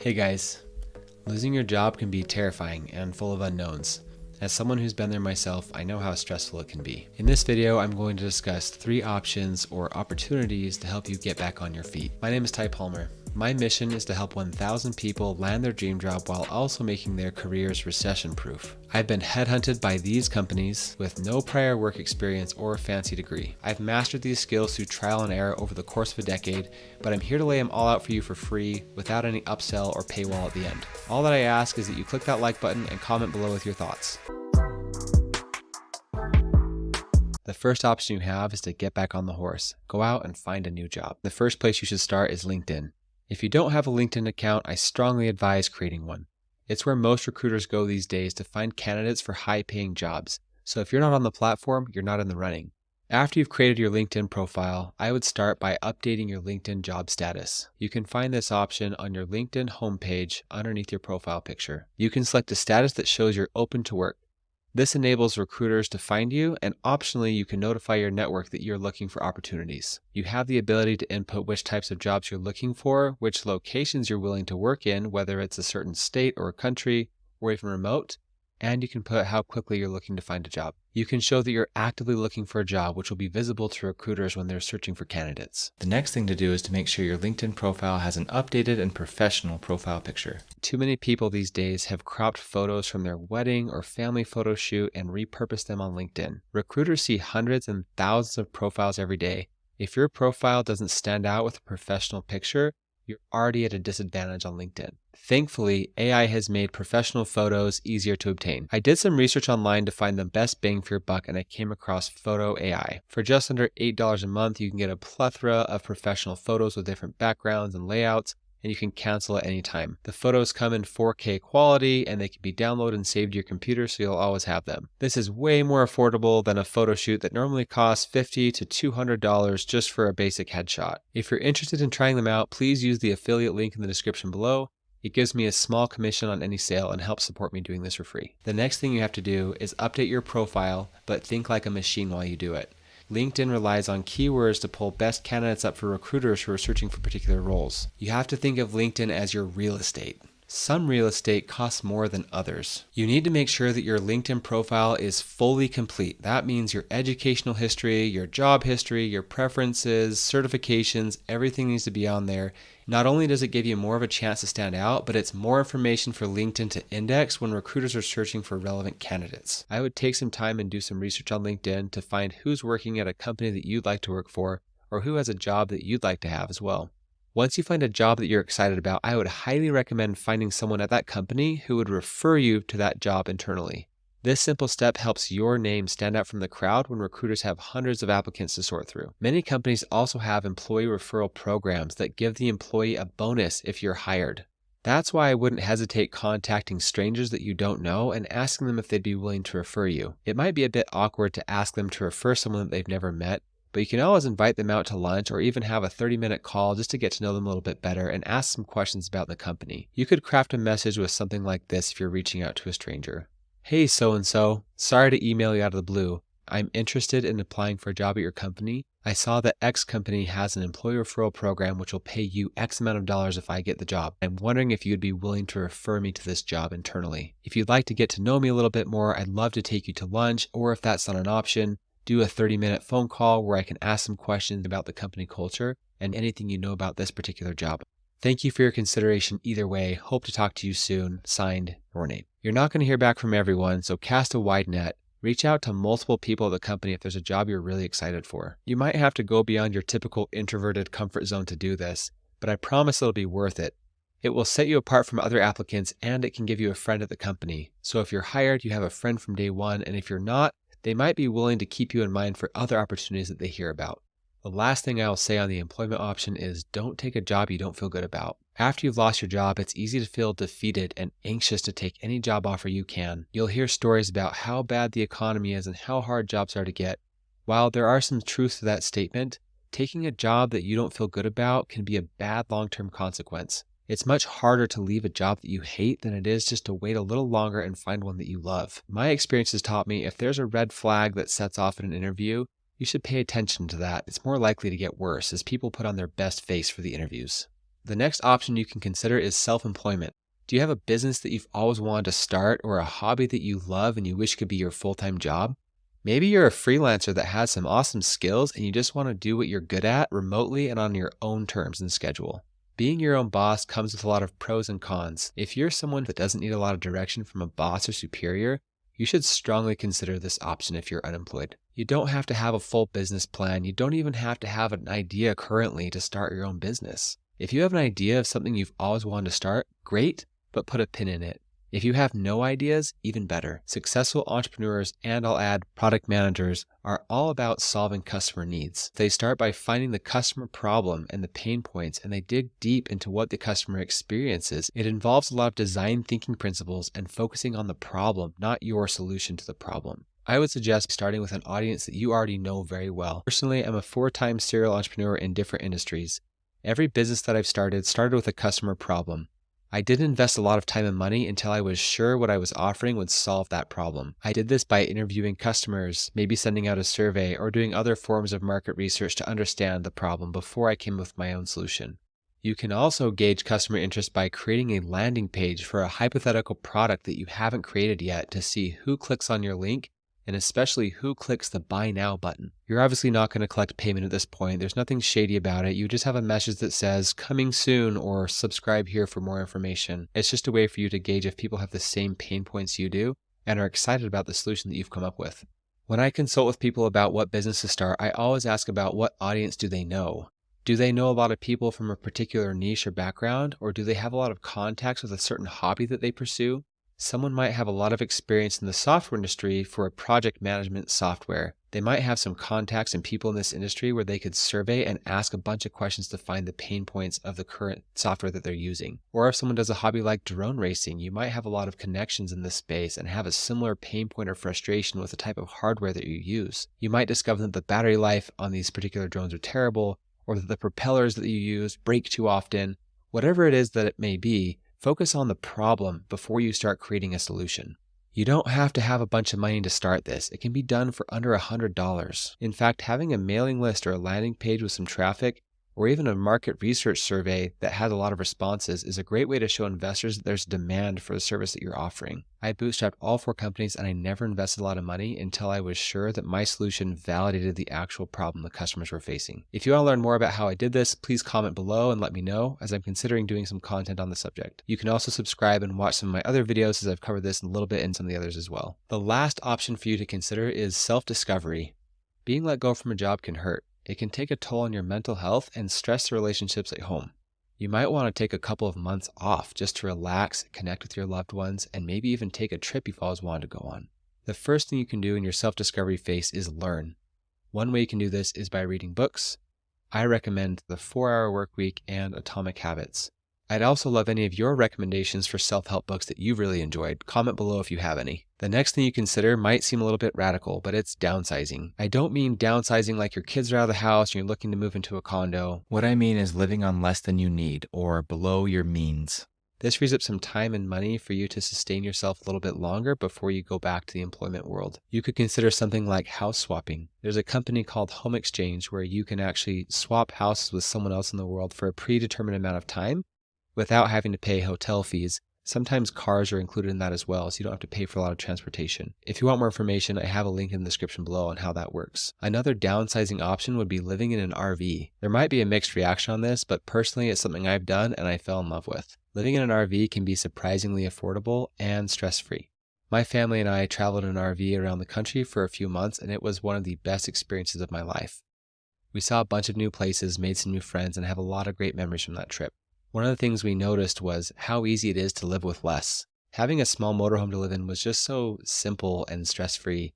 Hey guys, losing your job can be terrifying and full of unknowns. As someone who's been there myself, I know how stressful it can be. In this video, I'm going to discuss 3 options or opportunities to help you get back on your feet. My name is Ty Palmer. My mission is to help 1,000 people land their dream job while also making their careers recession-proof. I've been headhunted by these companies with no prior work experience or fancy degree. I've mastered these skills through trial and error over the course of a decade, but I'm here to lay them all out for you for free without any upsell or paywall at the end. All that I ask is that you click that like button and comment below with your thoughts. The first option you have is to get back on the horse. Go out and find a new job. The first place you should start is LinkedIn. If you don't have a LinkedIn account, I strongly advise creating one. It's where most recruiters go these days to find candidates for high-paying jobs. So if you're not on the platform, you're not in the running. After you've created your LinkedIn profile, I would start by updating your LinkedIn job status. You can find this option on your LinkedIn homepage underneath your profile picture. You can select a status that shows you're open to work. This enables recruiters to find you, and optionally you can notify your network that you're looking for opportunities. You have the ability to input which types of jobs you're looking for, which locations you're willing to work in, whether it's a certain state or a country, or even remote, and you can put how quickly you're looking to find a job. You can show that you're actively looking for a job, which will be visible to recruiters when they're searching for candidates. The next thing to do is to make sure your LinkedIn profile has an updated and professional profile picture. Too many people these days have cropped photos from their wedding or family photo shoot and repurposed them on LinkedIn. Recruiters see hundreds and thousands of profiles every day. If your profile doesn't stand out with a professional picture, you're already at a disadvantage on LinkedIn. Thankfully, AI has made professional photos easier to obtain. I did some research online to find the best bang for your buck, and I came across Photo AI. For just under $8 a month, you can get a plethora of professional photos with different backgrounds and layouts, and you can cancel at any time. The photos come in 4K quality, and they can be downloaded and saved to your computer, so you'll always have them. This is way more affordable than a photo shoot that normally costs $50 to $200 just for a basic headshot. If you're interested in trying them out, please use the affiliate link in the description below. It gives me a small commission on any sale and helps support me doing this for free. The next thing you have to do is update your profile, but think like a machine while you do it. LinkedIn relies on keywords to pull best candidates up for recruiters who are searching for particular roles. You have to think of LinkedIn as your real estate. Some real estate costs more than others. You need to make sure that your LinkedIn profile is fully complete. That means your educational history, your job history, your preferences, certifications, everything needs to be on there. Not only does it give you more of a chance to stand out, but it's more information for LinkedIn to index when recruiters are searching for relevant candidates. I would take some time and do some research on LinkedIn to find who's working at a company that you'd like to work for, or who has a job that you'd like to have as well. Once you find a job that you're excited about, I would highly recommend finding someone at that company who would refer you to that job internally. This simple step helps your name stand out from the crowd when recruiters have hundreds of applicants to sort through. Many companies also have employee referral programs that give the employee a bonus if you're hired. That's why I wouldn't hesitate contacting strangers that you don't know and asking them if they'd be willing to refer you. It might be a bit awkward to ask them to refer someone that they've never met, but you can always invite them out to lunch or even have a 30-minute call just to get to know them a little bit better and ask some questions about the company. You could craft a message with something like this if you're reaching out to a stranger. Hey, so-and-so, sorry to email you out of the blue. I'm interested in applying for a job at your company. I saw that X company has an employee referral program which will pay you X amount of dollars if I get the job. I'm wondering if you'd be willing to refer me to this job internally. If you'd like to get to know me a little bit more, I'd love to take you to lunch, or if that's not an option, do a 30-minute phone call where I can ask some questions about the company culture and anything you know about this particular job. Thank you for your consideration either way. Hope to talk to you soon. Signed, your name. You're not going to hear back from everyone, so cast a wide net. Reach out to multiple people at the company if there's a job you're really excited for. You might have to go beyond your typical introverted comfort zone to do this, but I promise it'll be worth it. It will set you apart from other applicants, and it can give you a friend at the company. So if you're hired, you have a friend from day one, and if you're not, they might be willing to keep you in mind for other opportunities that they hear about. The last thing I will say on the employment option is don't take a job you don't feel good about. After you've lost your job, it's easy to feel defeated and anxious to take any job offer you can. You'll hear stories about how bad the economy is and how hard jobs are to get. While there are some truths to that statement, taking a job that you don't feel good about can be a bad long-term consequence. It's much harder to leave a job that you hate than it is just to wait a little longer and find one that you love. My experience has taught me if there's a red flag that sets off in an interview, you should pay attention to that. It's more likely to get worse as people put on their best face for the interviews. The next option you can consider is self-employment. Do you have a business that you've always wanted to start or a hobby that you love and you wish could be your full-time job? Maybe you're a freelancer that has some awesome skills and you just want to do what you're good at remotely and on your own terms and schedule. Being your own boss comes with a lot of pros and cons. If you're someone that doesn't need a lot of direction from a boss or superior, you should strongly consider this option if you're unemployed. You don't have to have a full business plan. You don't even have to have an idea currently to start your own business. If you have an idea of something you've always wanted to start, great, but put a pin in it. If you have no ideas, even better. Successful entrepreneurs, and I'll add product managers, are all about solving customer needs. They start by finding the customer problem and the pain points, and they dig deep into what the customer experiences. It involves a lot of design thinking principles and focusing on the problem, not your solution to the problem. I would suggest starting with an audience that you already know very well. Personally, I'm a 4-time serial entrepreneur in different industries. Every business that I've started with a customer problem. I didn't invest a lot of time and money until I was sure what I was offering would solve that problem. I did this by interviewing customers, maybe sending out a survey, or doing other forms of market research to understand the problem before I came up with my own solution. You can also gauge customer interest by creating a landing page for a hypothetical product that you haven't created yet to see who clicks on your link and especially who clicks the buy now button. You're obviously not going to collect payment at this point. There's nothing shady about it. You just have a message that says coming soon or subscribe here for more information. It's just a way for you to gauge if people have the same pain points you do and are excited about the solution that you've come up with. When I consult with people about what business to start, I always ask about what audience do they know. Do they know a lot of people from a particular niche or background, or do they have a lot of contacts with a certain hobby that they pursue? Someone might have a lot of experience in the software industry for a project management software. They might have some contacts and people in this industry where they could survey and ask a bunch of questions to find the pain points of the current software that they're using. Or if someone does a hobby like drone racing, you might have a lot of connections in this space and have a similar pain point or frustration with the type of hardware that you use. You might discover that the battery life on these particular drones are terrible, or that the propellers that you use break too often. Whatever it is that it may be, focus on the problem before you start creating a solution. You don't have to have a bunch of money to start this. It can be done for under $100. In fact, having a mailing list or a landing page with some traffic, or even a market research survey that has a lot of responses is a great way to show investors that there's demand for the service that you're offering. I bootstrapped all 4 companies and I never invested a lot of money until I was sure that my solution validated the actual problem the customers were facing. If you want to learn more about how I did this, please comment below and let me know, as I'm considering doing some content on the subject. You can also subscribe and watch some of my other videos, as I've covered this a little bit in some of the others as well. The last option for you to consider is self-discovery. Being let go from a job can hurt. It can take a toll on your mental health and stress the relationships at home. You might want to take a couple of months off just to relax, connect with your loved ones, and maybe even take a trip you've always wanted to go on. The first thing you can do in your self-discovery phase is learn. One way you can do this is by reading books. I recommend The 4-Hour Workweek and Atomic Habits. I'd also love any of your recommendations for self-help books that you've really enjoyed. Comment below if you have any. The next thing you consider might seem a little bit radical, but it's downsizing. I don't mean downsizing like your kids are out of the house and you're looking to move into a condo. What I mean is living on less than you need or below your means. This frees up some time and money for you to sustain yourself a little bit longer before you go back to the employment world. You could consider something like house swapping. There's a company called Home Exchange where you can actually swap houses with someone else in the world for a predetermined amount of time without having to pay hotel fees. Sometimes cars are included in that as well, so you don't have to pay for a lot of transportation. If you want more information, I have a link in the description below on how that works. Another downsizing option would be living in an RV. There might be a mixed reaction on this, but personally it's something I've done and I fell in love with. Living in an RV can be surprisingly affordable and stress-free. My family and I traveled in an RV around the country for a few months, and it was one of the best experiences of my life. We saw a bunch of new places, made some new friends, and have a lot of great memories from that trip. One of the things we noticed was how easy it is to live with less. Having a small motorhome to live in was just so simple and stress-free.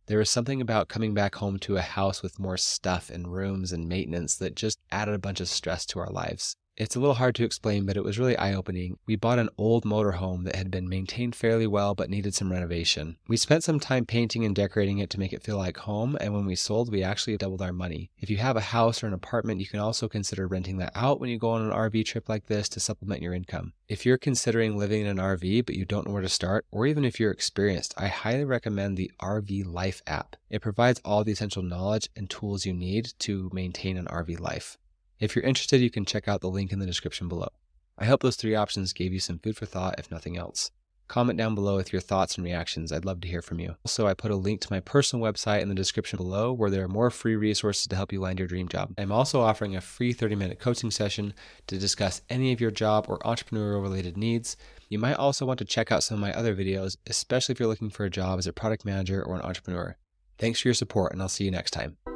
There was something about coming back home to a house with more stuff and rooms and maintenance that just added a bunch of stress to our lives. It's a little hard to explain, but it was really eye-opening. We bought an old motorhome that had been maintained fairly well but needed some renovation. We spent some time painting and decorating it to make it feel like home, and when we sold, we actually doubled our money. If you have a house or an apartment, you can also consider renting that out when you go on an RV trip like this to supplement your income. If you're considering living in an RV but you don't know where to start, or even if you're experienced, I highly recommend the RV Life app. It provides all the essential knowledge and tools you need to maintain an RV life. If you're interested, you can check out the link in the description below. I hope those 3 options gave you some food for thought, if nothing else. Comment down below with your thoughts and reactions. I'd love to hear from you. Also, I put a link to my personal website in the description below where there are more free resources to help you land your dream job. I'm also offering a free 30-minute coaching session to discuss any of your job or entrepreneurial related needs. You might also want to check out some of my other videos, especially if you're looking for a job as a product manager or an entrepreneur. Thanks for your support, and I'll see you next time.